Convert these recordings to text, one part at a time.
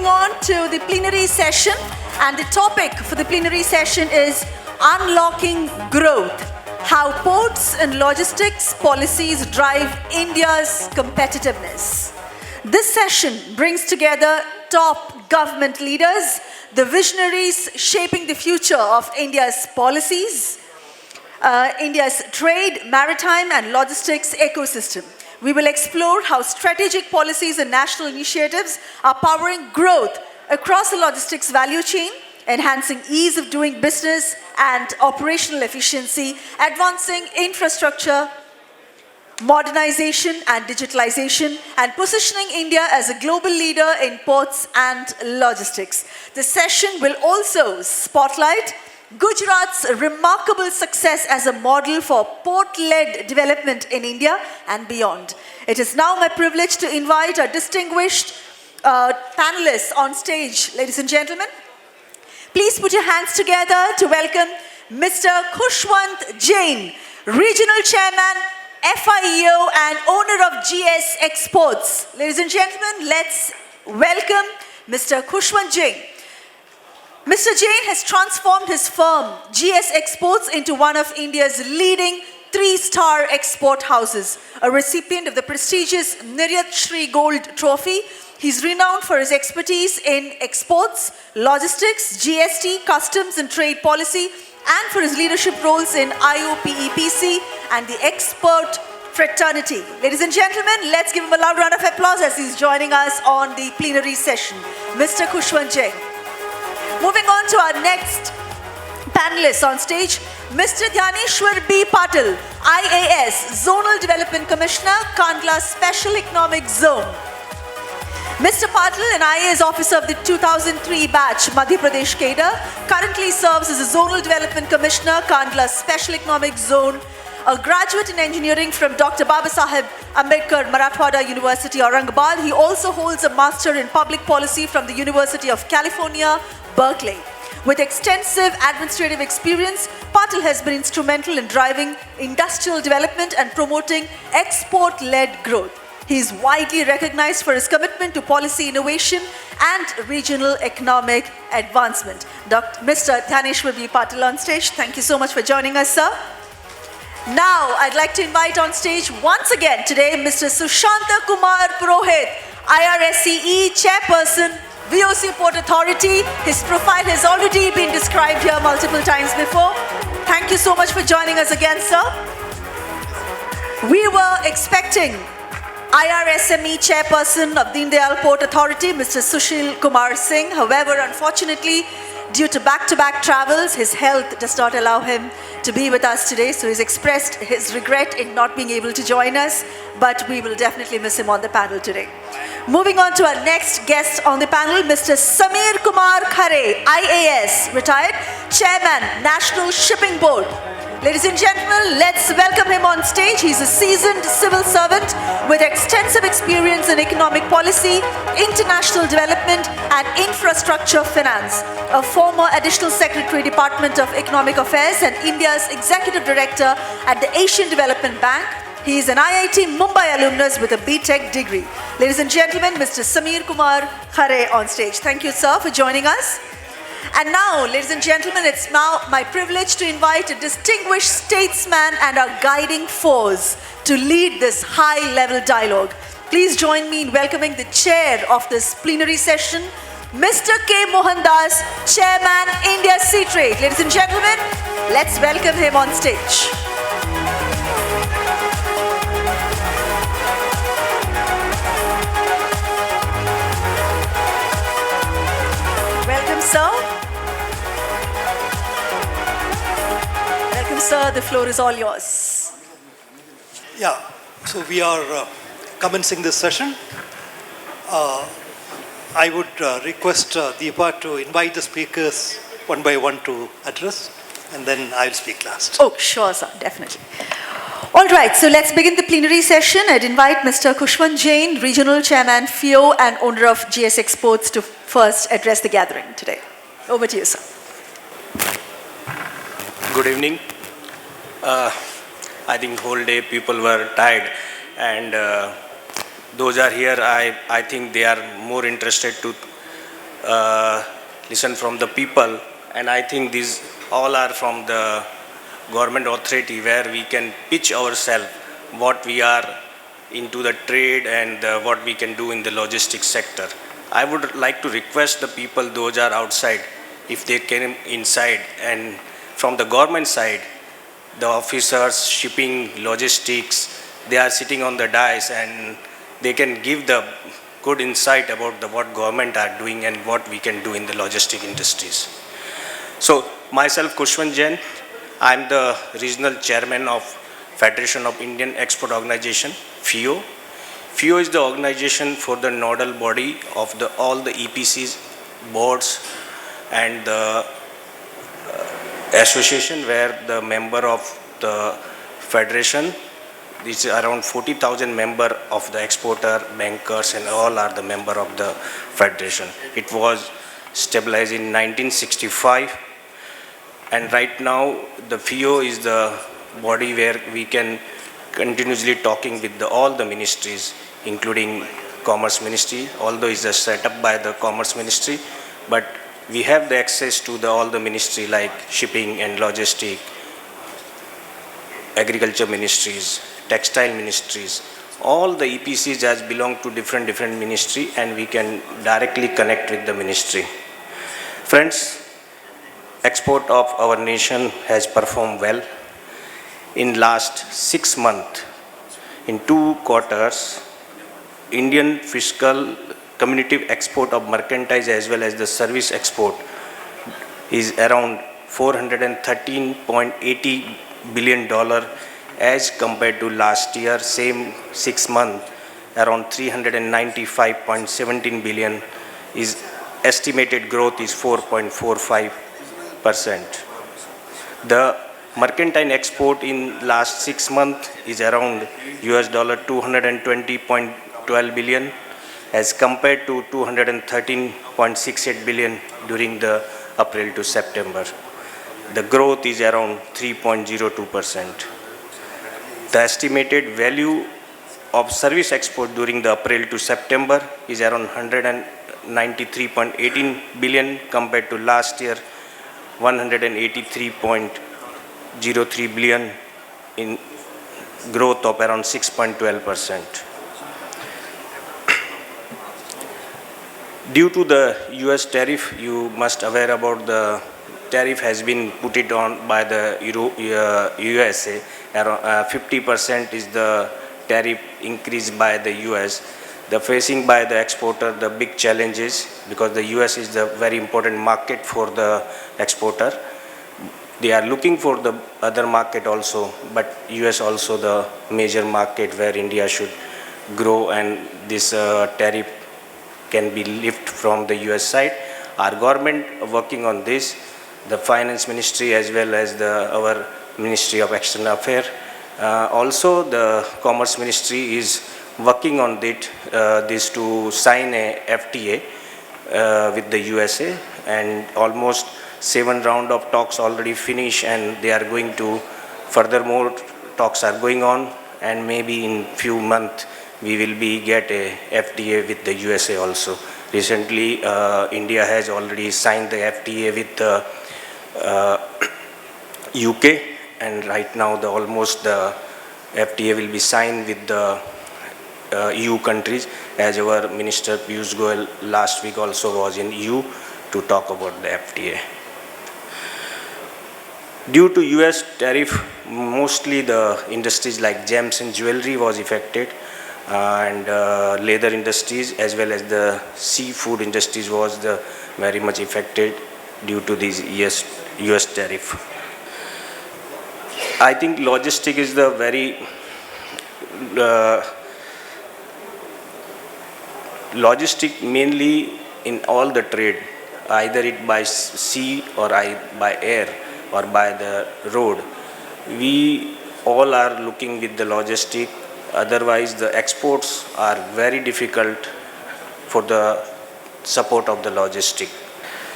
moving on to the plenary session, and the topic for the plenary session is Unlocking Growth, How Ports and Logistics Policies Drive India's Competitiveness. This session brings together top government leaders, the visionaries shaping the future of India's policies, India's trade, maritime and logistics ecosystem. We will explore how strategic policies and national initiatives are powering growth across the logistics value chain, enhancing ease of doing business and operational efficiency, advancing infrastructure, modernization and digitalization, and positioning India as a global leader in ports and logistics. The session will also spotlight Gujarat's remarkable success as a model for port-led development in India and beyond. It is now my privilege to invite our distinguished panelists on stage. Ladies and gentlemen, please put your hands together to welcome Mr. Khushwant Jain, Regional Chairman, FIEO and owner of GS Exports. Ladies and gentlemen, let's welcome Mr. Khushwant Jain. Mr. Jain has transformed his firm, GS Exports, into one of India's leading three-star export houses, a recipient of the prestigious Niryat Shri Gold Trophy. He's renowned for his expertise in exports, logistics, GST, customs and trade policy, and for his leadership roles in IOPEPC and the expert fraternity. Ladies and gentlemen, let's give him a loud round of applause as he's joining us on the plenary session. Mr. Khushwant Jain. Moving on to our next panelist on stage, Mr. Dnyaneshwar B. Patil, IAS, Zonal Development Commissioner, Kandla Special Economic Zone. Mr. Patil, an IAS officer of the 2003 batch, Madhya Pradesh cadre, currently serves as a Zonal Development Commissioner, Kandla Special Economic Zone, a graduate in engineering from Dr. Babasaheb Ambedkar Marathwada University, Aurangabad. He also holds a master in public policy from the University of California, Berkeley. With extensive administrative experience, Patil has been instrumental in driving industrial development and promoting export-led growth. He is widely recognized for his commitment to policy innovation and regional economic advancement. Mr. Dnyaneshwar B. Patil on stage. Thank you so much for joining us, sir. Now, I'd like to invite on stage once again today Mr. Susanta Kumar Purohit, IRSEE Chairperson, VOC Port Authority. His profile has already been described here multiple times before. Thank you so much for joining us again, sir. We were expecting IRSME Chairperson of Deen Dayal Port Authority, Mr. Sushil Kumar Singh. However, unfortunately, due to back-to-back travels, his health does not allow him to be with us today. So he's expressed his regret in not being able to join us, but we will definitely miss him on the panel today. Moving on to our next guest on the panel, Mr. Samir Kumar Khare, IAS, retired, Chairman, National Shipping Board. Ladies and gentlemen, let's welcome him on stage. He's a seasoned civil servant with extensive experience in economic policy, international development and infrastructure finance. A former Additional Secretary, Department of Economic Affairs and India's Executive Director at the Asian Development Bank. He is an IIT Mumbai alumnus with a BTech degree. Ladies and gentlemen, Mr. Samir Kumar Khare on stage. Thank you, sir, for joining us. And now, ladies and gentlemen, it's now my privilege to invite a distinguished statesman and our guiding force to lead this high-level dialogue. Please join me in welcoming the chair of this plenary session, Mr. K. Mohandas, Chairman, India Seatrade. Ladies and gentlemen, let's welcome him on stage. Welcome, sir. Welcome, sir. The floor is all yours. Yeah, so we are commencing this session. I would request Deepa to invite the speakers one by one to address, and then I'll speak last. Oh, sure, sir, definitely. All right, so let's begin the plenary session. I'd invite Mr. Khushwant Jain, Regional Chairman, FIEO, and owner of GS Exports, to first address the gathering today. Over to you, sir. Good evening. I think whole day people were tired, and those are here. I think they are more interested to listen from the people, and I think these all are from the government authority where we can pitch ourselves what we are into the trade and what we can do in the logistics sector. I would like to request the people, those are outside, if they came inside, and from the government side, the officers, shipping, logistics, they are sitting on the dais and they can give the good insight about what government are doing and what we can do in the logistic industries. So myself, Khushwant Jain, I am the regional chairman of Federation of Indian Export Organization, FIEO. FIEO is the organization for the nodal body of all the EPCs, boards, and the association where the member of the federation, this is around 40,000 member of the exporter, bankers, and all are the member of the federation. It was stabilized in 1965, and right now the FIEO is the body where we can continuously talking with all the ministries, including Commerce Ministry, although it's set up by the Commerce Ministry, but we have the access to all the ministry like shipping and logistic, agriculture ministries, textile ministries. All the EPCs has belong to different ministry, and we can directly connect with the ministry. Friends, export of our nation has performed well. In last 6 months, in 2 quarters, Indian fiscal cumulative export of mercantile as well as the service export is around $413.80 billion as compared to last year, same 6 months, around 395.17 billion is estimated growth is 4.45%. The mercantile export in last 6 months is around $220.12 billion as compared to 213.68 billion during the April to September. The growth is around 3.02%. The estimated value of service export during the April to September is around 193.18 billion compared to last year 183.03 billion in growth of around 6.12%. Due to the US tariff, you must aware about the tariff has been put it on by the USA. Around 50% is the tariff increased by the US. The facing by the exporter the big challenges because the US is the very important market for the exporter. They are looking for the other market also, but US also the major market where India should grow, and this tariff can be lifted from the US side. Our government working on this, the Finance Ministry as well as our Ministry of External Affairs. Also the Commerce Ministry is working on this to sign a FTA with the USA, and almost 7 rounds of talks already finished, and they are going to furthermore talks are going on, and maybe in few months we will get a FTA with the USA also. Recently India has already signed the FTA with the UK, and right now almost the FTA will be signed with the EU countries, as our Minister Piyush Goyal last week also was in EU to talk about the FTA. Due to US tariff, mostly the industries like gems and jewelry was affected, and leather industries as well as the seafood industries was very much affected due to these US tariff. I think logistic is the very logistic mainly in all the trade, either it by sea or by air or by the road. We all are looking with the logistic, otherwise the exports are very difficult for the support of the logistic.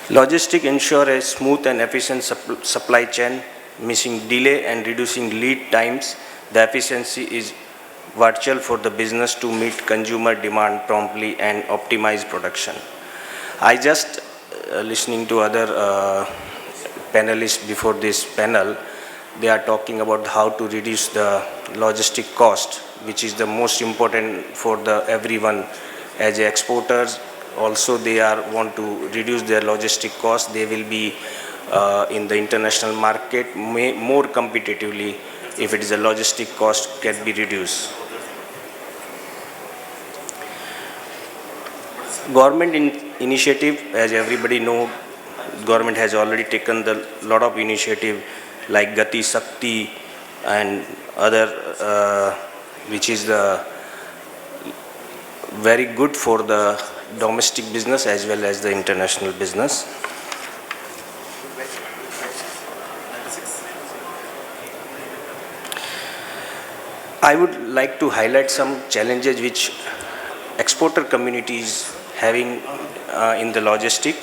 Logistic ensure a smooth and efficient supply chain, missing delay and reducing lead times. The efficiency is virtual for the business to meet consumer demand promptly and optimize production. I just listening to other panelists before this panel, they are talking about how to reduce the logistic cost, which is the most important for the everyone as exporters. Also, they are want to reduce their logistic cost. They will be in the international market more competitively if it is a logistic cost can be reduced. Government initiative, as everybody know, government has already taken the lot of initiative like Gati Shakti and other, which is the very good for the domestic business as well as the international business. I would like to highlight some challenges which exporter community is having in the logistic.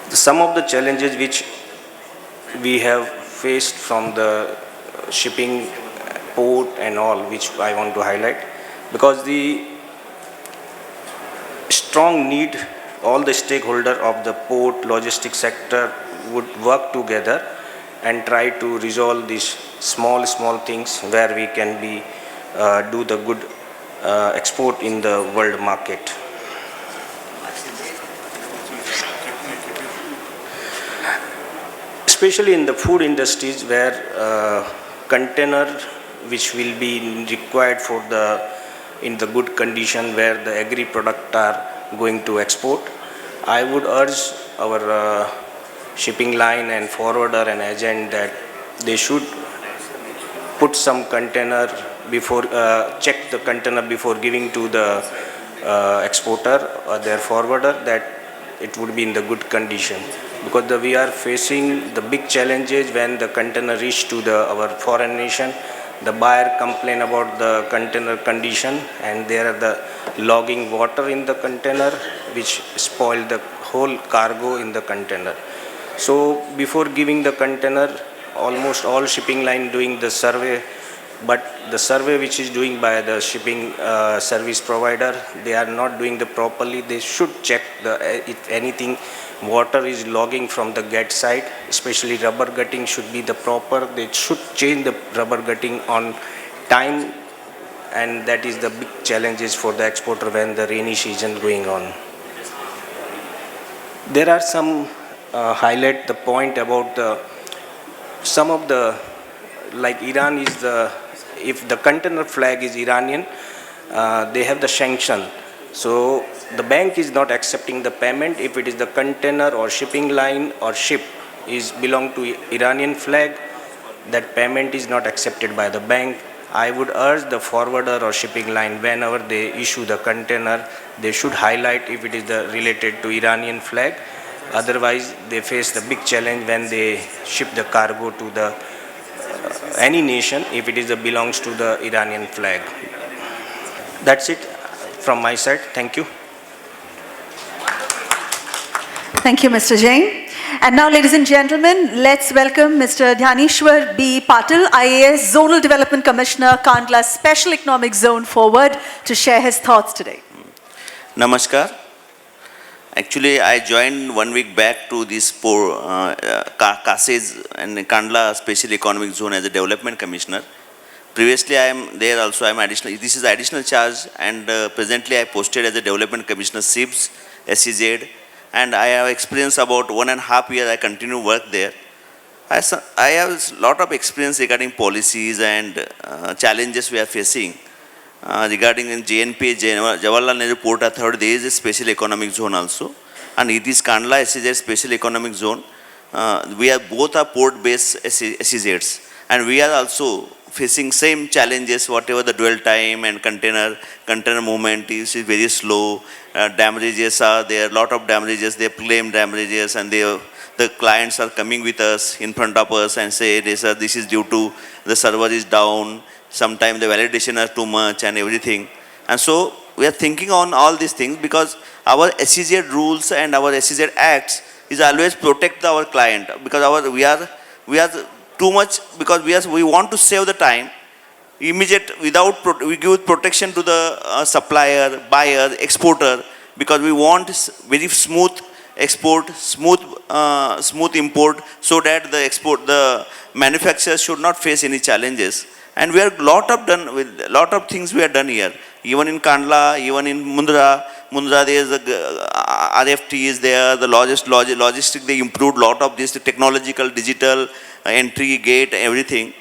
Some of the challenges which we have faced from the shipping port and all, which I want to highlight, because the strong need all the stakeholder of the port logistics sector would work together and try to resolve these small things where we can be do the good export in the world market. Especially in the food industries where container which will be required for the in the good condition where the agri product are going to export, I would urge our shipping line and forwarder and agent that they should put some container before check the container before giving to the exporter or their forwarder that it would be in the good condition, because we are facing the big challenges when the container reach to our foreign nation. The buyer complain about the container condition and there are the logging water in the container which spoil the whole cargo in the container. So before giving the container, almost all shipping line doing the survey, but the survey which is doing by the shipping service provider, they are not doing the properly. They should check if anything water is logging from the gate side, especially rubber gutting should be the proper. They should change the rubber gutting on time, and that is the big challenges for the exporter when the rainy season going on. There are some highlight the point about some of the, like Iran is the, if the container flag is Iranian, they have the sanction. So the bank is not accepting the payment if it is the container or shipping line or ship is belong to Iranian flag, that payment is not accepted by the bank. I would urge the forwarder or shipping line, whenever they issue the container, they should highlight if it is related to Iranian flag. Otherwise, they face the big challenge when they ship the cargo to the any nation if it is belongs to the Iranian flag. That's it from my side. Thank you. Thank you, Mr. Jain. And now, ladies and gentlemen, let's welcome Mr. Dnyaneshwar B. Patil, IAS Zonal Development Commissioner, Kandla Special Economic Zone Forward, to share his thoughts today. Namaskar. Actually, I joined 1 week back to this Kasej and Kandla Special Economic Zone as a Development Commissioner. Previously, I am there also. I am additional. This is additional charge, and presently I posted as a Development Commissioner SIBS, SEZ, and I have experience about 1.5 years. I continue work there. I have a lot of experience regarding policies and challenges we are facing. Regarding in JNP, Jawaharlal Nehru Port Authority, there is a special economic zone also, and it is Kandla SEZ special economic zone. We are both are port-based SEZs, and we are also facing same challenges. Whatever the dwell time and container movement is very slow. Damages are there, lot of damages. They claim damages, and the clients are coming with us in front of us and say, this is due to the server is down. Sometimes the validation are too much and everything. And so we are thinking on all these things because our SEZ rules and our SEZ acts is always protect our client, because we are too much, because we want to save the time. we give protection to the supplier, buyer, exporter, because we want very smooth export, smooth import, so that the manufacturers should not face any challenges. And we are lot of things we have done here. Even in Kandla, even in Mundra there is a RFT is there, the logistic, they improved lot of this, the technological, digital, entry, gate, everything.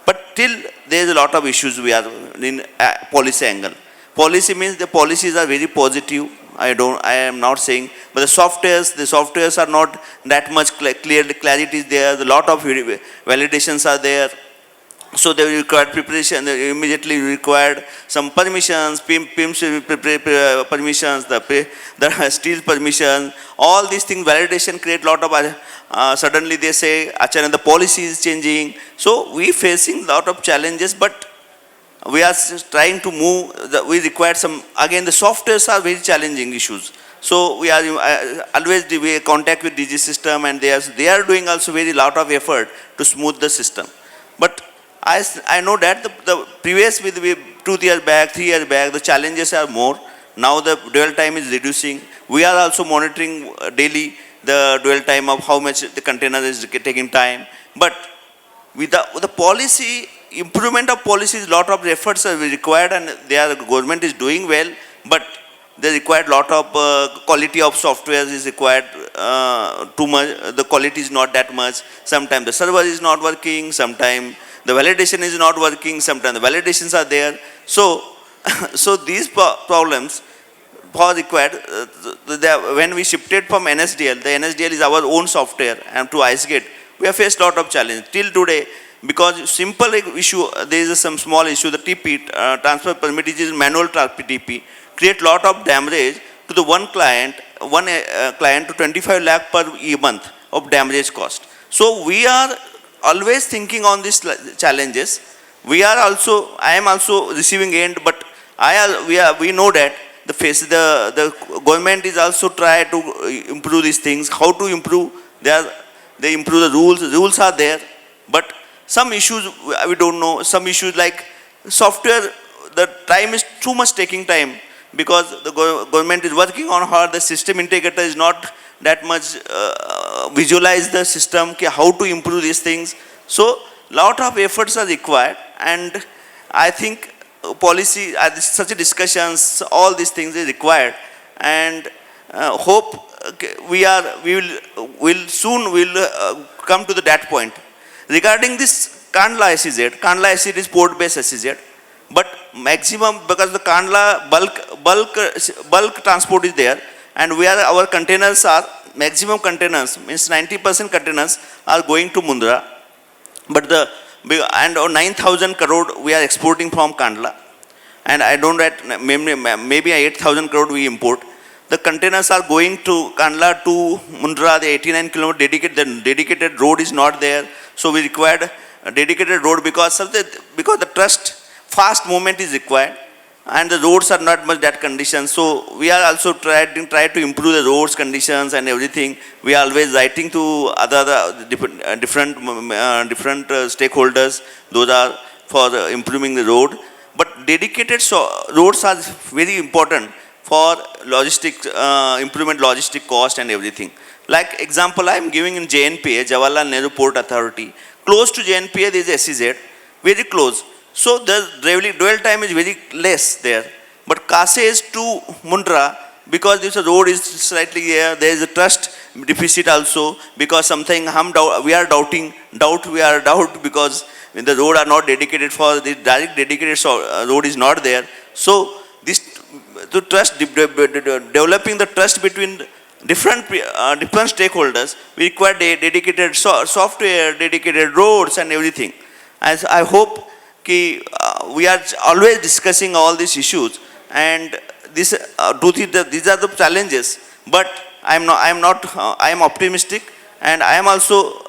But till there is a lot of issues we are in policy angle. Policy means the policies are very positive. I am not saying, but the softwares are not that much clarity is there. A lot of validations are there. So they required preparation, they immediately required some permissions, PIMS permissions, the steel permission, all these things, validation create lot of, suddenly they say, Acharya, the policy is changing. So we facing lot of challenges, but we are trying to move, we require some, again the softwares are very challenging issues. So we are always we contact with DG system, and they are doing also very lot of effort to smooth the system. But I know that the previous with 2 years back, 3 years back, the challenges are more. Now the dwell time is reducing. We are also monitoring daily the dwell time of how much the container is taking time. But with the policy, improvement of policies, lot of efforts are required, and the government is doing well, but they required lot of quality of software is required too much. The quality is not that much. Sometimes the server is not working, sometimes the validation is not working, sometimes the validations are there. So, so these problems are required. When we shifted from NSDL, the NSDL is our own software, and to IceGate, we have faced lot of challenge till today, because simple issue, there is some small issue, the TP, transfer permit is manual TP, create lot of damage to the one client to 25 lakh per month of damage cost. So we are always thinking on these challenges. I am also receiving end, but we know that the government is also try to improve these things. How to improve? They improve the rules. The rules are there, but some issues we don't know. Some issues like software, the time is too much taking time, because the government is working on how the system integrator is not that much visualize the system, how to improve these things. So lot of efforts are required, and I think policy, such discussions, all these things is required, and hope we will soon come to that point. Regarding this Kandla SEZ is port-based SEZ, but maximum, because the Kandla bulk transport is there, and our containers are, maximum containers, means 90% containers are going to Mundra, but 9,000 crore we are exporting from Kandla, and I don't know, maybe 8,000 crore we import. The containers are going to Kandla to Mundra, the 89 kilometer dedicated road is not there, so we required a dedicated road because the trust, fast movement is required, and the roads are not much that condition. So we are also try to improve the roads conditions and everything. We are always writing to other different stakeholders. Those are for improving the road. But dedicated roads are very important for improvement logistic cost and everything. Like example I am giving in JNPA, Jawaharlal Nehru Port Authority. Close to JNPA there is SEZ, very close. So the dwell time is very less there. But Khare is to Mundra, because this road is slightly there, there is a trust deficit also, because something we are doubt because the road are not dedicated for the direct dedicated road is not there. So this to trust, developing the trust between different stakeholders, we require dedicated software, dedicated roads and everything. As I hope we are always discussing all these issues, and these are the challenges. But I am optimistic, and I am also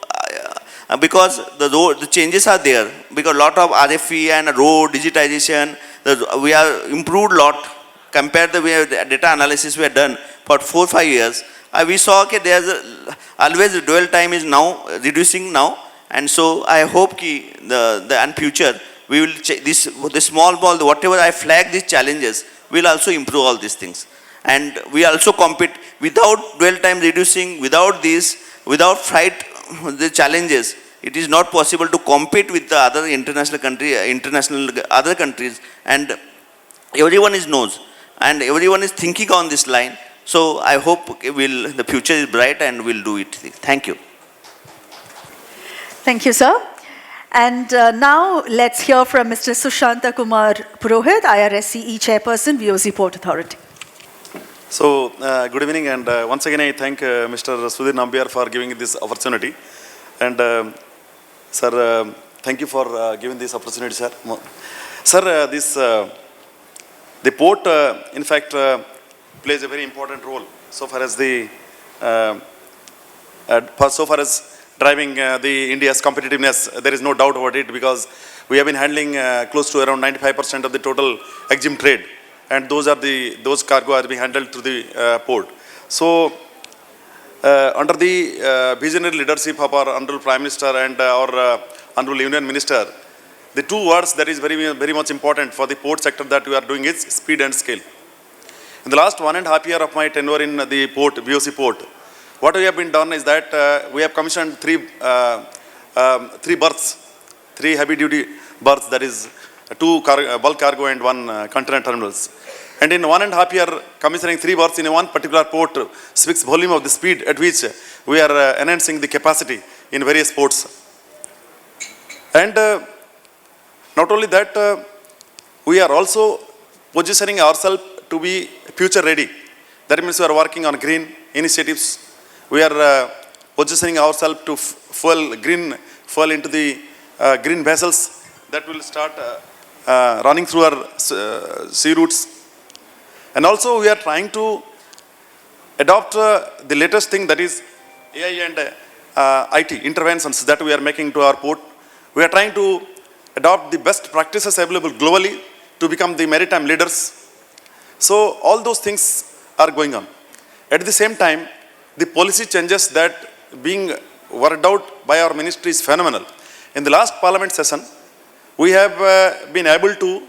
because the changes are there, because lot of RFE and road digitization, we are improved lot compared to the data analysis we have done for 4-5 years. We saw there's always the dwell time is now reducing now, and so I hope in future we will the small, whatever I flag these challenges, we'll also improve all these things. And we also compete without dwell time reducing, without this, without fight the challenges. It is not possible to compete with the other other countries, and everyone knows, and everyone is thinking on this line. So I hope the future is bright and we'll do it. Thank you. Thank you, sir. And now let's hear from Mr. Susanta Kumar Purohit, IRSEE Chairperson, VOC Port Authority. So, good evening, and once again I thank Mr. Sudhir Nambiar for giving this opportunity. And sir, thank you for giving this opportunity, sir. Sir, the port, in fact, plays a very important role so far as driving the India's competitiveness. There is no doubt about it, because we have been handling close to around 95% of the total EXIM trade, and those cargo are being handled through the port. So, under the visionary leadership of our Honorable Prime Minister and our Honorable Union Minister, the two words that is very much important for the port sector that we are doing is speed and scale. In the last 1.5 years of my tenure in the port, VOC port, what we have been done is that we have commissioned three heavy-duty berths, that is 2 bulk cargo and 1 container terminals. And in 1.5 years, commissioning 3 berths in one particular port speaks volume of the speed at which we are enhancing the capacity in various ports. And not only that, we are also positioning ourselves to be future ready. That means we are working on green initiatives. We are positioning ourselves to fuel into the green vessels that will start running through our sea routes. And also we are trying to adopt the latest thing, that is AI and IT interventions that we are making to our port. We are trying to adopt the best practices available globally to become the maritime leaders. So all those things are going on. At the same time, the policy changes that being worked out by our ministry is phenomenal. In the last parliament session, we have been able to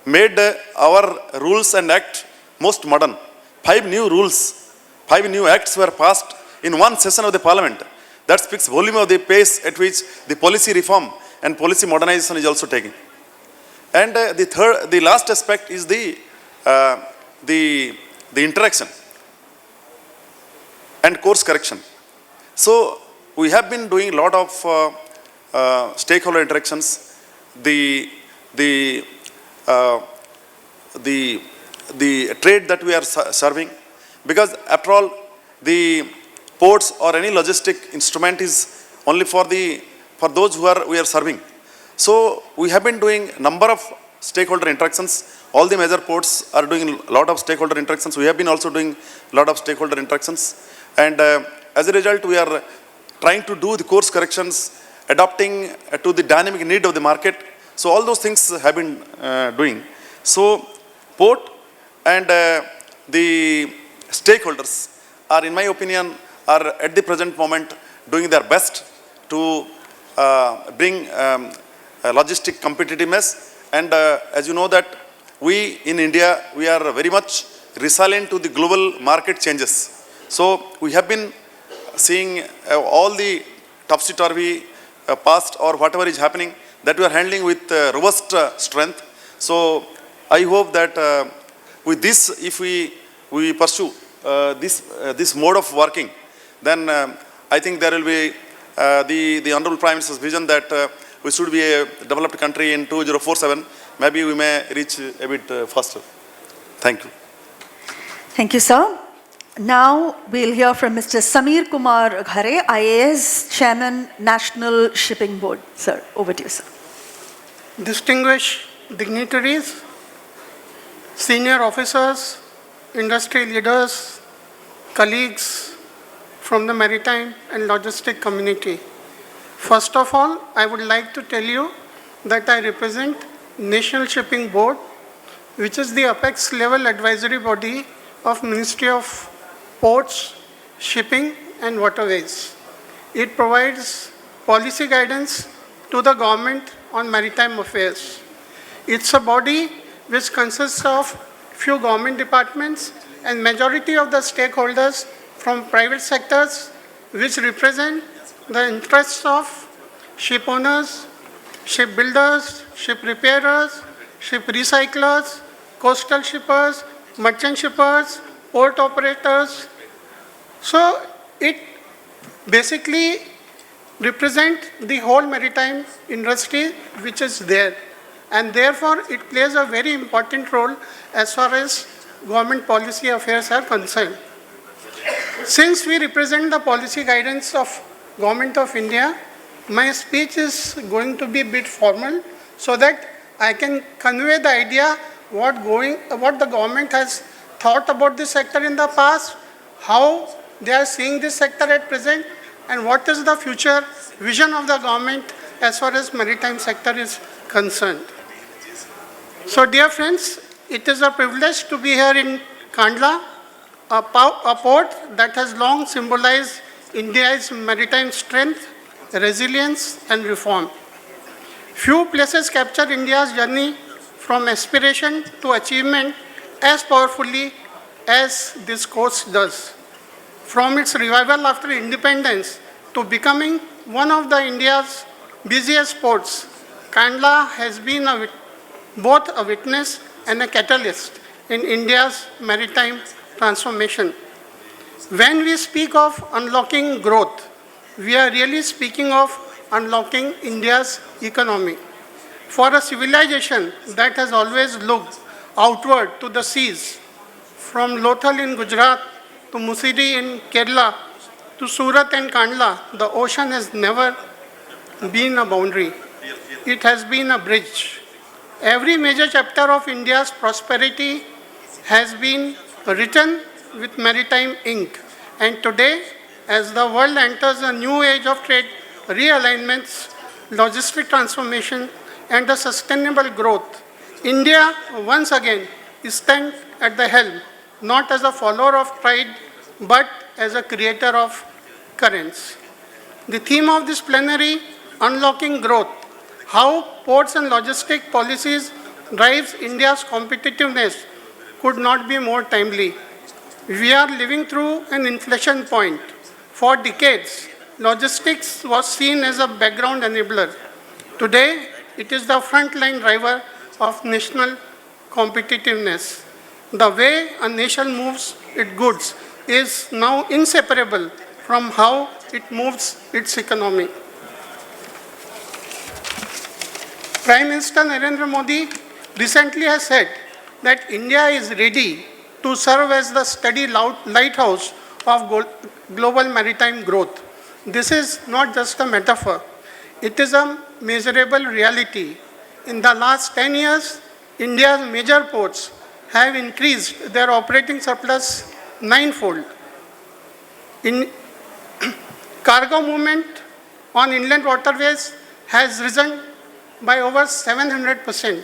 made our rules and act most modern. 5 new rules, 5 new acts were passed in one session of the parliament. That speaks volume of the pace at which the policy reform and policy modernization is also taking. And the last aspect is the interaction and course correction. So we have been doing a lot of stakeholder interactions. The trade that we are serving, because after all, the ports or any logistic instrument is only for those we are serving. So we have been doing number of stakeholder interactions. All the major ports are doing a lot of stakeholder interactions. We have been also doing a lot of stakeholder interactions. And as a result, we are trying to do the course corrections, adapting to the dynamic need of the market. So all those things have been doing. So port and the stakeholders are, in my opinion, are at the present moment doing their best to bring logistic competitiveness. And as you know that we in India, we are very much resilient to the global market changes. So we have been seeing all the topsy-turvy past or whatever is happening, that we are handling with robust strength. So I hope that with this, if we pursue this mode of working, then I think there will be the Honorable Prime Minister's vision that we should be a developed country in 2047. Maybe we may reach a bit faster. Thank you. Thank you, sir. Now we'll hear from Mr. Samir Kumar Khare, IAS Chairman, National Shipping Board. Sir, over to you, sir. Distinguished dignitaries, senior officers, industry leaders, colleagues from the maritime and logistic community. First of all, I would like to tell you that I represent National Shipping Board, which is the apex level advisory body of Ministry of Ports, Shipping and Waterways. It provides policy guidance to the government on Maritime Affairs. It's a body which consists of few government departments and majority of the stakeholders from private sectors which represent the interests of ship owners, ship builders, ship repairers, ship recyclers, coastal shippers, merchant shippers, port operators. So it basically represents the whole maritime industry which is there, and therefore it plays a very important role as far as government policy affairs are concerned. Since we represent the policy guidance of Government of India, my speech is going to be a bit formal so that I can convey the idea what the government has thought about this sector in the past, how they are seeing this sector at present, and what is the future vision of the government as far as maritime sector is concerned. So dear friends, it is a privilege to be here in Kandla, a port that has long symbolized India's maritime strength, resilience and reform. Few places capture India's journey from aspiration to achievement as powerfully as this coast does. From its revival after independence to becoming one of the India's busiest ports, Kandla has been both a witness and a catalyst in India's maritime transformation. When we speak of unlocking growth, we are really speaking of unlocking India's economy. For a civilization that has always looked outward to the seas, from Lothal in Gujarat to Musiri in Kerala to Surat and Kandla, the ocean has never been a boundary. It has been a bridge. Every major chapter of India's prosperity has been written with maritime ink. And today, as the world enters a new age of trade realignments, logistic transformation, and a sustainable growth, India once again stands at the helm, not as a follower of pride, but as a creator of currents. The theme of this plenary, unlocking growth, how ports and logistic policies drives India's competitiveness, could not be more timely. We are living through an inflection point. For decades, logistics was seen as a background enabler. Today, it is the frontline driver of national competitiveness. The way a nation moves its goods is now inseparable from how it moves its economy. Prime Minister Narendra Modi recently has said that India is ready to serve as the steady lighthouse of global maritime growth. This is not just a metaphor. It is a measurable reality. In the last 10 years, India's major ports have increased their operating surplus ninefold. In cargo movement on inland waterways has risen by over 700%,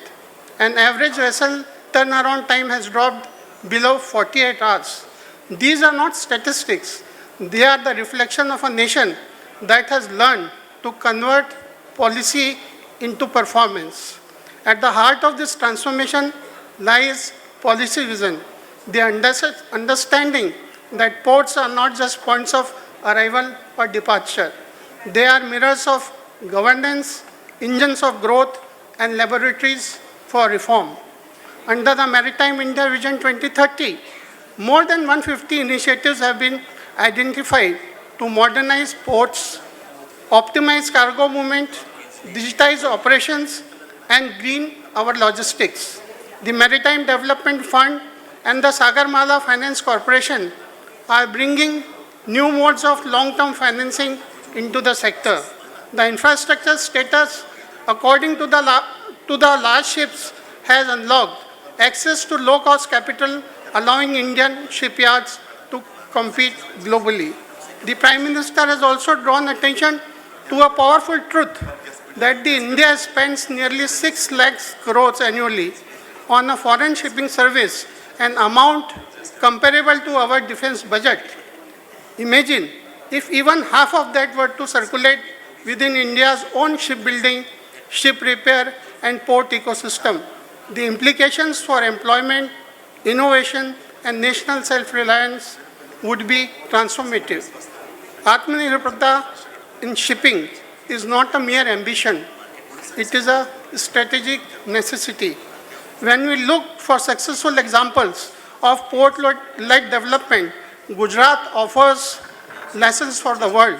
and average vessel turnaround time has dropped below 48 hours. These are not statistics. They are the reflection of a nation that has learned to convert policy into performance. At the heart of this transformation lies policy vision, the understanding that ports are not just points of arrival or departure. They are mirrors of governance, engines of growth, and laboratories for reform. Under the Maritime India Vision 2030, more than 150 initiatives have been identified to modernize ports, optimize cargo movement, digitize operations, and green our logistics. The Maritime Development Fund and the Sagarmala Finance Corporation are bringing new modes of long-term financing into the sector. The infrastructure status, according to the large ships, has unlocked access to low-cost capital, allowing Indian shipyards to compete globally. The Prime Minister has also drawn attention to a powerful truth that India spends nearly 6 lakhs crores annually on a foreign shipping service, an amount comparable to our defense budget. Imagine if even half of that were to circulate within India's own shipbuilding ship repair, and port ecosystem. The implications for employment, innovation, and national self-reliance would be transformative. Atmanirbharta in shipping is not a mere ambition. It is a strategic necessity. When we look for successful examples of port-led development, Gujarat offers lessons for the world.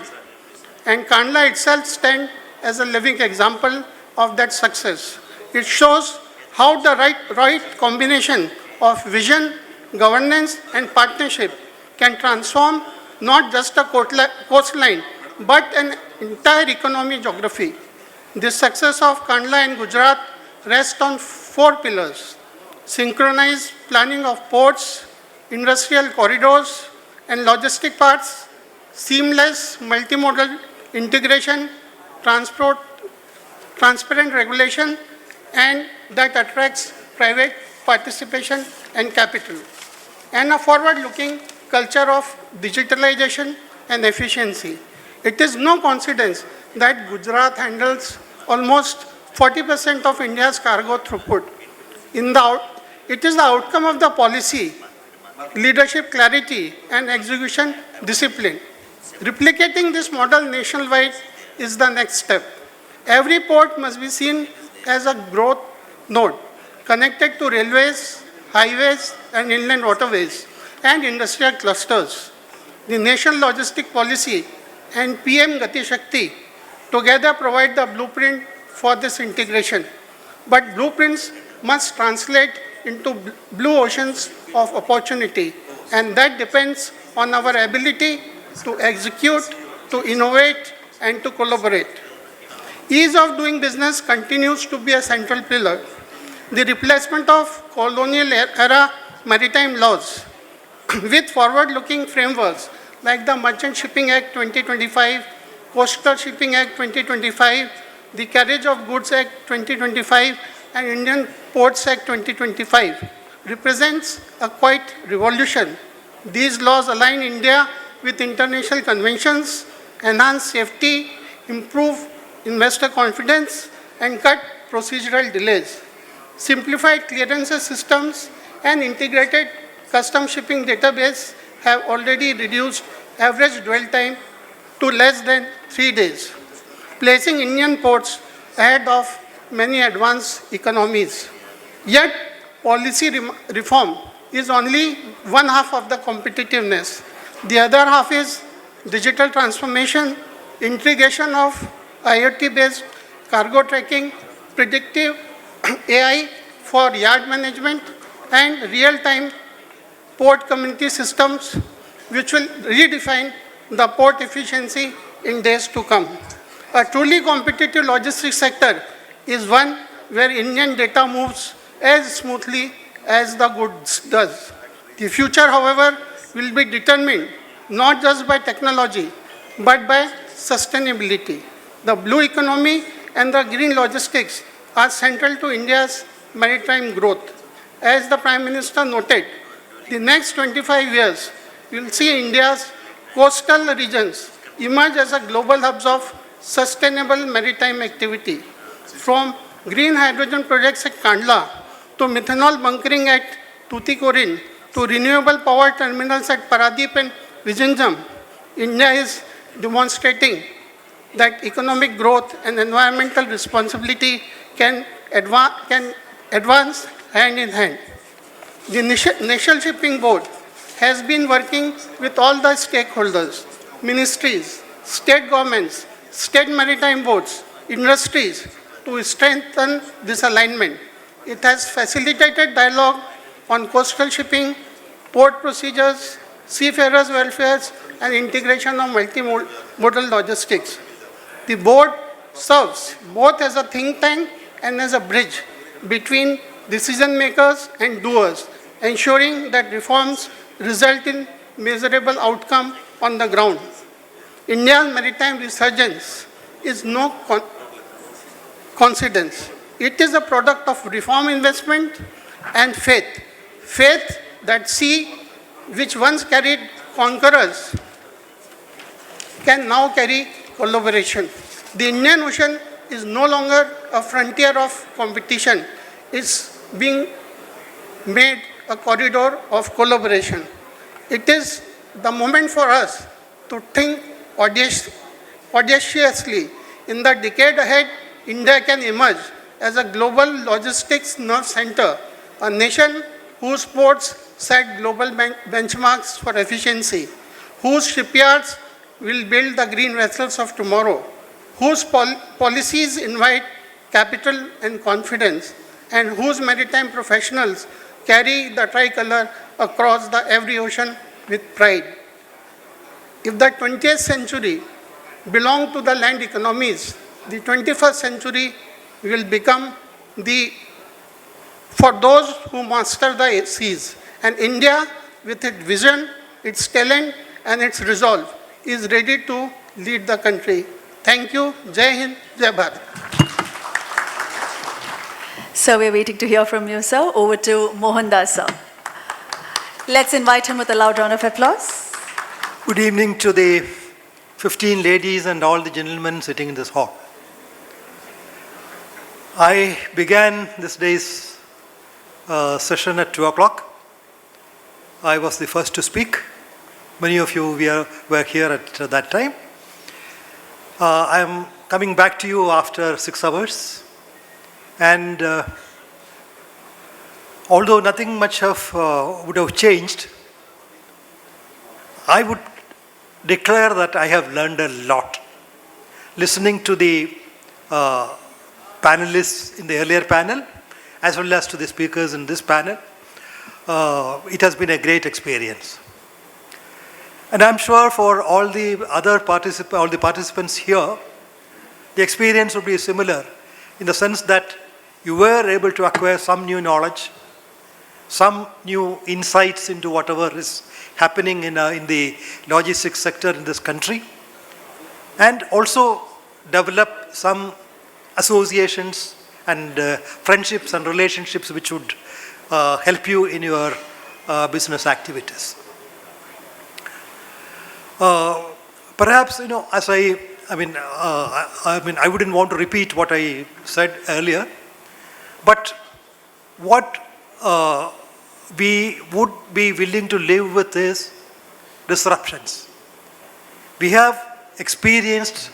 And Kandla itself stands as a living example of that success. It shows how the right combination of vision, governance, and partnership can transform not just a coastline, but an entire economic geography. The success of Kandla and Gujarat rests on 4 pillars: synchronized planning of ports, industrial corridors, and logistic parks, seamless multimodal integration, transparent regulation, and that attracts private participation and capital, and a forward-looking culture of digitalization and efficiency. It is no coincidence that Gujarat handles almost 40% of India's cargo throughput. It is the outcome of the policy, leadership clarity, and execution discipline. Replicating this model nationwide is the next step. Every port must be seen as a growth node, connected to railways, highways, and inland waterways, and industrial clusters. The National Logistic Policy and PM Gati Shakti together provide the blueprint for this integration. But blueprints must translate into blue oceans of opportunity, and that depends on our ability to execute, to innovate, and to collaborate. Ease of doing business continues to be a central pillar. The replacement of colonial era maritime laws with forward-looking frameworks like the Merchant Shipping Act 2025, Coastal Shipping Act 2025, the Carriage of Goods Act 2025, and Indian Ports Act 2025 represents a quite revolution. These laws align India with international conventions, enhance safety, improve investor confidence, and cut procedural delays. Simplified clearances systems and integrated custom shipping database have already reduced average dwell time to less than 3 days, placing Indian ports ahead of many advanced economies. Yet, policy reform is only one half of the competitiveness. The other half is digital transformation, integration of IoT-based cargo tracking, predictive AI for yard management, and real-time port community systems, which will redefine the port efficiency in days to come. A truly competitive logistics sector is one where Indian data moves as smoothly as the goods does. The future, however, will be determined not just by technology, but by sustainability. The blue economy and the green logistics are central to India's maritime growth. As the Prime Minister noted, the next 25 years will see India's coastal regions emerge as a global hubs of sustainable maritime activity. From green hydrogen projects at Kandla to methanol bunkering at Tuticorin to renewable power terminals at Paradip and Vizhinjam, India is demonstrating that economic growth and environmental responsibility can advance hand in hand. The National Shipping Board has been working with all the stakeholders, ministries, state governments, state maritime boards, industries to strengthen this alignment. It has facilitated dialogue on coastal shipping, port procedures, seafarers' welfare, and integration of multimodal logistics. The board serves both as a think tank and as a bridge between decision makers and doers, ensuring that reforms result in measurable outcome on the ground. India's maritime resurgence is no coincidence. It is a product of reform investment and faith. Faith that sea, which once carried conquerors, can now carry collaboration. The Indian Ocean is no longer a frontier of competition. It's being made a corridor of collaboration. It is the moment for us to think audaciously. In the decade ahead, India can emerge as a global logistics nerve center, a nation whose ports set global benchmarks for efficiency, whose shipyards will build the green vessels of tomorrow, whose policies invite capital and confidence, and whose maritime professionals carry the tricolor across the every ocean with pride. If the 20th century belonged to the land economies, the 21st century will become for those who master the seas. And India, with its vision, its talent, and its resolve, is ready to lead the country. Thank you. Jai Hind, Jai Bharat. So we're waiting to hear from you, sir. Over to Mohandas, sir. Let's invite him with a loud round of applause. Good evening to the 15 ladies and all the gentlemen sitting in this hall. I began this day's session at 2 o'clock. I was the first to speak. Many of you were here at that time. I am coming back to you after 6 hours. And although nothing much would have changed, I would declare that I have learned a lot. Listening to the panelists in the earlier panel, as well as to the speakers in this panel, it has been a great experience. And I'm sure for all the participants here, the experience would be similar in the sense that you were able to acquire some new knowledge, some new insights into whatever is happening in the logistics sector in this country, and also develop some associations and friendships and relationships which would help you in your business activities. Perhaps, as I wouldn't want to repeat what I said earlier, but what we would be willing to live with is disruptions. We have experienced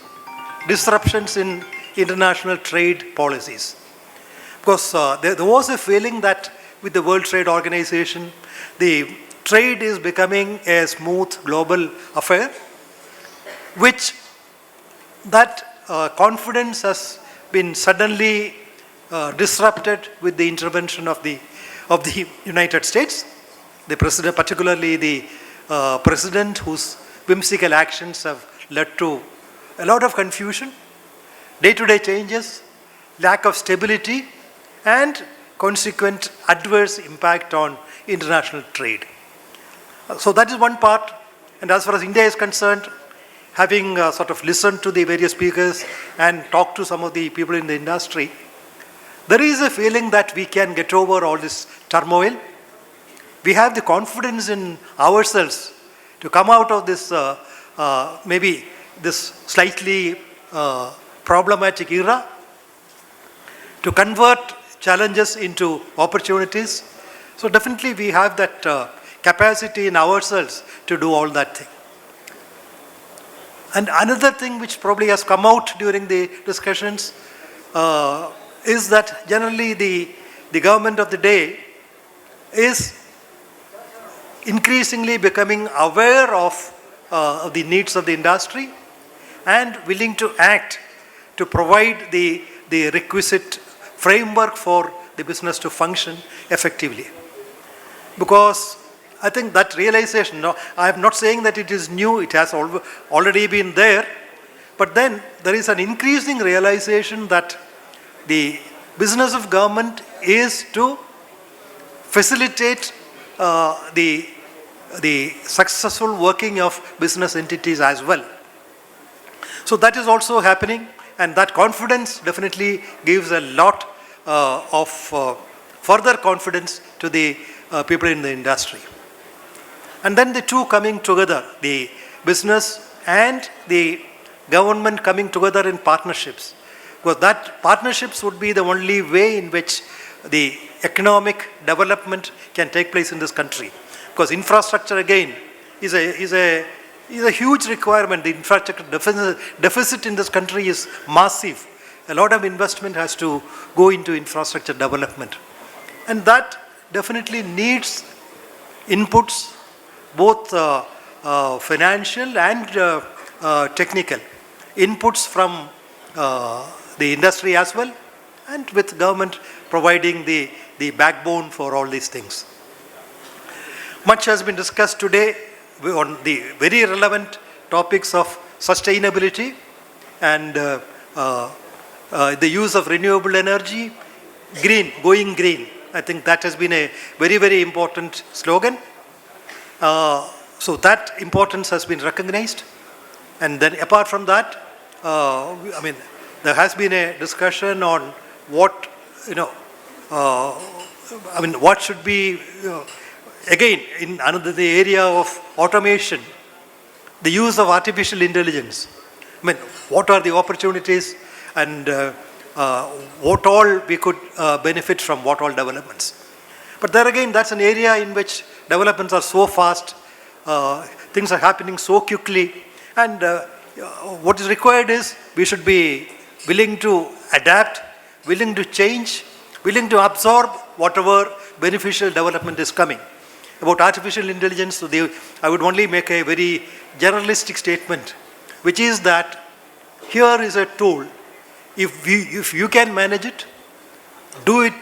disruptions in international trade policies. Because there was a feeling that with the World Trade Organization, the trade is becoming a smooth global affair, which that confidence has been suddenly disrupted with the intervention of the United States, the president, particularly the president, whose whimsical actions have led to a lot of confusion, day-to-day changes, lack of stability, and consequent adverse impact on international trade. So that is one part. And as far as India is concerned, having sort of listened to the various speakers and talked to some of the people in the industry, there is a feeling that we can get over all this turmoil. We have the confidence in ourselves to come out of this, maybe this slightly problematic era, to convert challenges into opportunities. So definitely we have that capacity in ourselves to do all that thing. And another thing which probably has come out during the discussions is that generally the government of the day is increasingly becoming aware of the needs of the industry and willing to act to provide the requisite framework for the business to function effectively. Because I think that realization, I am not saying that it is new, it has already been there, but then there is an increasing realization that the business of government is to facilitate the successful working of business entities as well. So that is also happening, and that confidence definitely gives a lot of further confidence to the people in the industry. And then the two coming together, the business and the government coming together in partnerships, because that partnerships would be the only way in which the economic development can take place in this country. Because infrastructure again is a huge requirement. The infrastructure deficit in this country is massive. A lot of investment has to go into infrastructure development. And that definitely needs inputs, both financial and technical. Inputs from the industry as well, and with government providing the backbone for all these things. Much has been discussed today on the very relevant topics of sustainability and the use of renewable energy, going green. I think that has been a very, very important slogan. So that importance has been recognized. And then apart from that, there has been a discussion on what, what should be, again, in the area of automation, the use of artificial intelligence. What are the opportunities and what all we could benefit from what all developments. But there again, that's an area in which developments are so fast, things are happening so quickly, and what is required is we should be willing to adapt, willing to change, willing to absorb whatever beneficial development is coming. About artificial intelligence, I would only make a very generalistic statement, which is that here is a tool. If you can manage it, do it,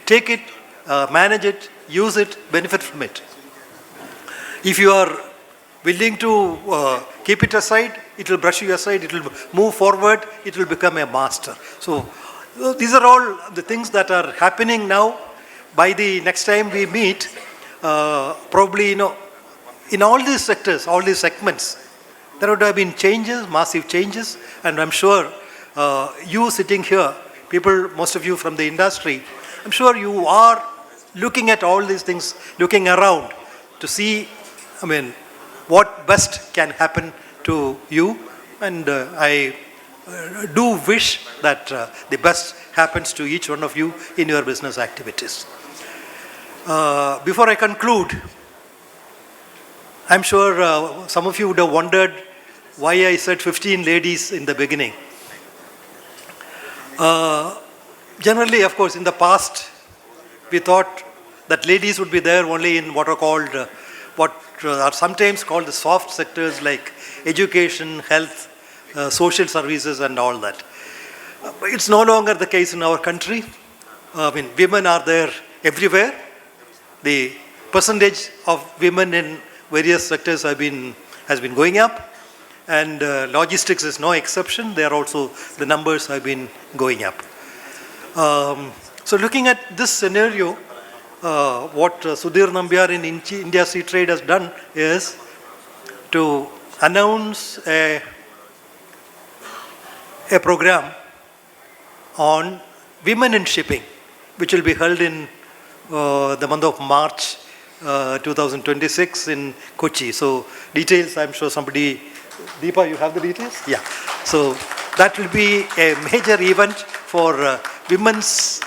take it, manage it, use it, benefit from it. If you are willing to keep it aside, it will brush you aside, it will move forward, it will become a master. So these are all the things that are happening now. By the next time we meet, probably, in all these sectors, all these segments, there would have been changes, massive changes, and I'm sure you sitting here, people, most of you from the industry, I'm sure you are looking at all these things, looking around to see, what best can happen to you. And I do wish that the best happens to each one of you in your business activities. Before I conclude, I'm sure some of you would have wondered why I said 15 ladies in the beginning. Generally, of course, in the past, we thought that ladies would be there only in what are called, what are sometimes called the soft sectors like education, health, social services and all that. But it's no longer the case in our country. Women are there everywhere. The percentage of women in various sectors has been going up, and logistics is no exception. There also the numbers have been going up. So looking at this scenario, what Sudhir Nambiar in India Seatrade has done is to announce a program on women in shipping, which will be held in the month of March 2026 in Kochi. So details, I'm sure somebody, Deepa, you have the details? Yeah. So that will be a major event for women's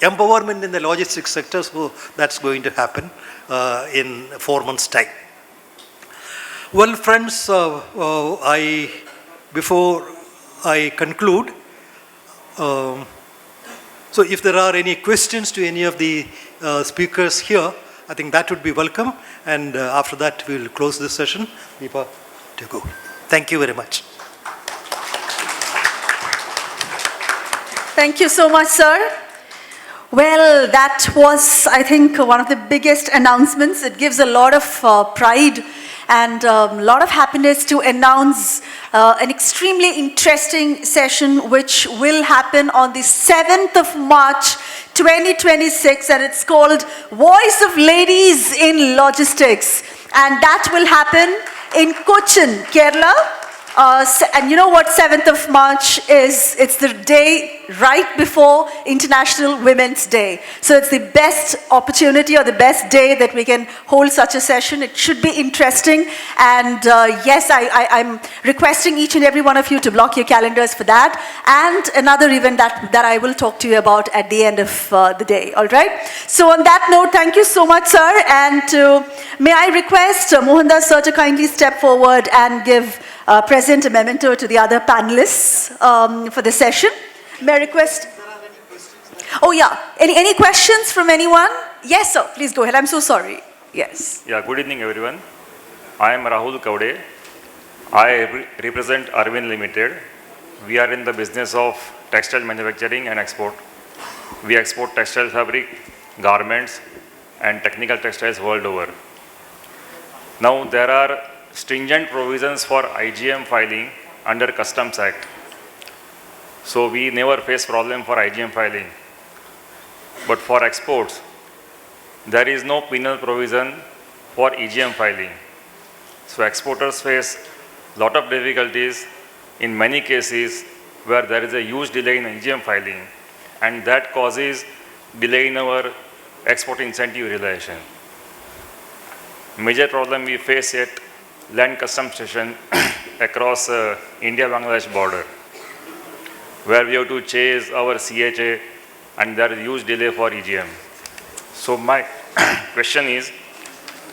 empowerment in the logistics sector. So that's going to happen in 4 months' time. Well, friends, before I conclude, so if there are any questions to any of the speakers here, I think that would be welcome. And after that, we will close this session. Deepa, to go. Thank you very much. Thank you so much, sir. Well, that was, I think, one of the biggest announcements. It gives a lot of pride and a lot of happiness to announce an extremely interesting session which will happen on the 7th of March 2026, and it's called Voice of Ladies in Logistics, and that will happen in Cochin, Kerala, And you know what 7th of March is? It's the day right before International Women's Day. So it's the best opportunity or the best day that we can hold such a session. It should be interesting. And yes, I'm requesting each and every one of you to block your calendars for that. And another event that I will talk to you about at the end of the day. All right? So on that note, thank you so much, sir. And may I request Mohandas, sir, to kindly step forward and present a memento to the other panelists for the session. May I request? Oh yeah, any questions from anyone? Yes, sir, please go ahead. I'm so sorry. Yes. Yeah, good evening everyone. I am Rahul Kaude. I represent Arvind Limited. We are in the business of textile manufacturing and export. We export textile fabric, garments and technical textiles world over. Now there are stringent provisions for IGM filing under Customs Act. So we never face problem for IGM filing. But for exports, there is no penal provision for EGM filing. So exporters face lot of difficulties in many cases where there is a huge delay in EGM filing, and that causes delay in our export incentive realization. Major problem we face at land custom station across India-Bangladesh border, where we have to chase our CHA and there is huge delay for EGM. So my question is,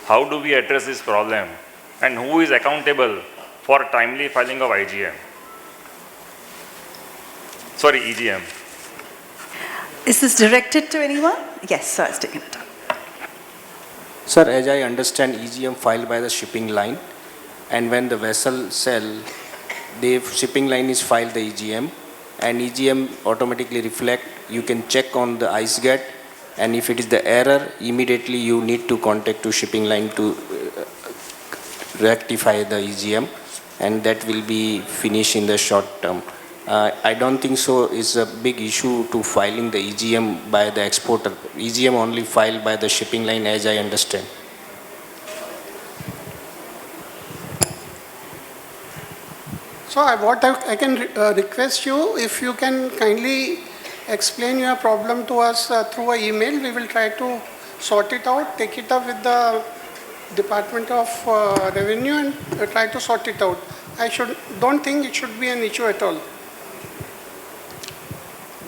how do we address this problem and who is accountable for timely filing of EGM? Is this directed to anyone? Yes, sir, it's taken it up. Sir, as I understand, EGM filed by the shipping line, and when the vessel sell, the shipping line is filed the EGM, and EGM automatically reflect. You can check on the ice gate, and if it is the error, immediately you need to contact to shipping line to rectify the EGM, and that will be finished in the short term. I don't think so is a big issue to filing the EGM by the exporter. EGM only filed by the shipping line, as I understand. So I can request you, if you can kindly explain your problem to us through an email. We will try to sort it out, take it up with the Department of Revenue and try to sort it out. Don't think it should be an issue at all.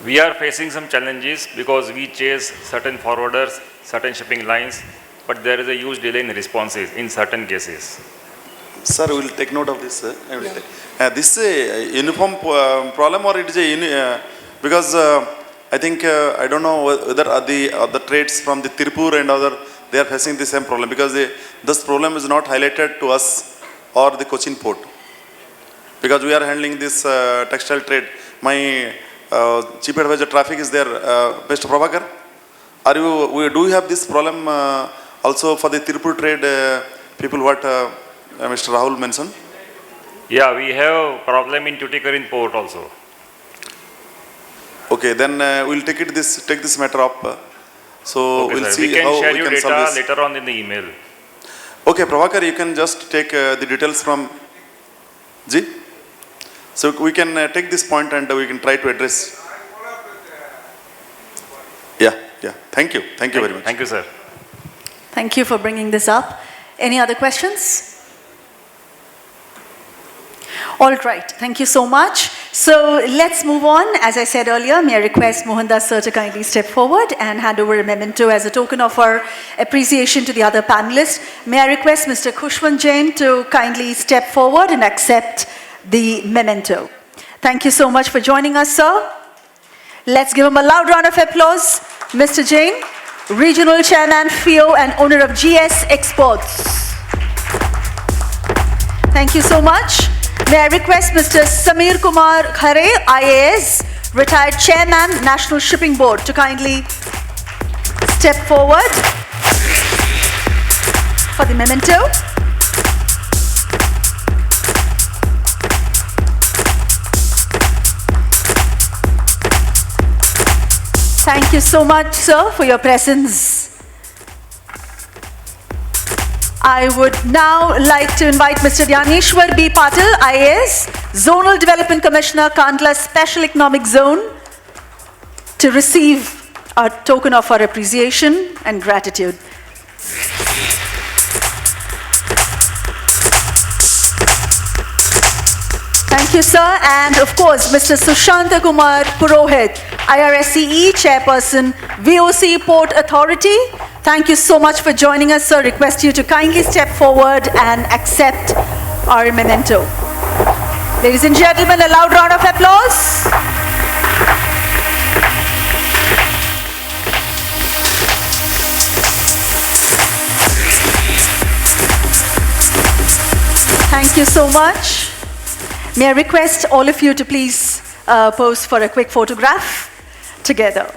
We are facing some challenges because we chase certain forwarders, certain shipping lines, but there is a huge delay in responses in certain cases. Sir, we will take note of this. This is a uniform problem, or it is a because I think I don't know whether the trades from the Tirupur and other, they are facing the same problem, because this problem is not highlighted to us or the Cochin port, because we are handling this textile trade. My Chief Advisor Traffic is there, Mr. Prabhakar. Do you have this problem also for the Tirupur trade people, what Mr. Rahul mentioned? Yeah, we have problem in Tuticorin port also. Okay, then we'll take this matter up. So Okay, we'll sir. see We can how share we you can data solve this. later on in the email. Okay, Prabhakar, you can just take the details from Ji. So we can take this point and we can try to address. Yeah. Thank you very much. Thank you, sir. Thank you for bringing this up. Any other questions? All right, thank you so much. So let's move on. As I said earlier, may I request Mohandas sir to kindly step forward and hand over a memento as a token of our appreciation to the other panelists. May I request Mr. Khushwant Jain to kindly step forward and accept the memento. Thank you so much for joining us, sir. Let's give him a loud round of applause. Mr. Jain, Regional Chairman, FIEO and owner of GS Exports. Thank you so much. May I request Mr. Samir Kumar Khare, IAS, retired Chairman, National Shipping Board, to kindly step forward for the memento. Thank you so much, sir, for your presence. I would now like to invite Mr. Dnyaneshwar B. Patil, IAS, Zonal Development Commissioner, Kandla Special Economic Zone, to receive a token of our appreciation and gratitude. Thank you, sir. And of course, Mr. Susanta Kumar Purohit, IRSEE Chairperson, VOC Port Authority. Thank you so much for joining us, sir. Request you to kindly step forward and accept our memento. Ladies and gentlemen, a loud round of applause. Thank you so much. May I request all of you to please pose for a quick photograph together.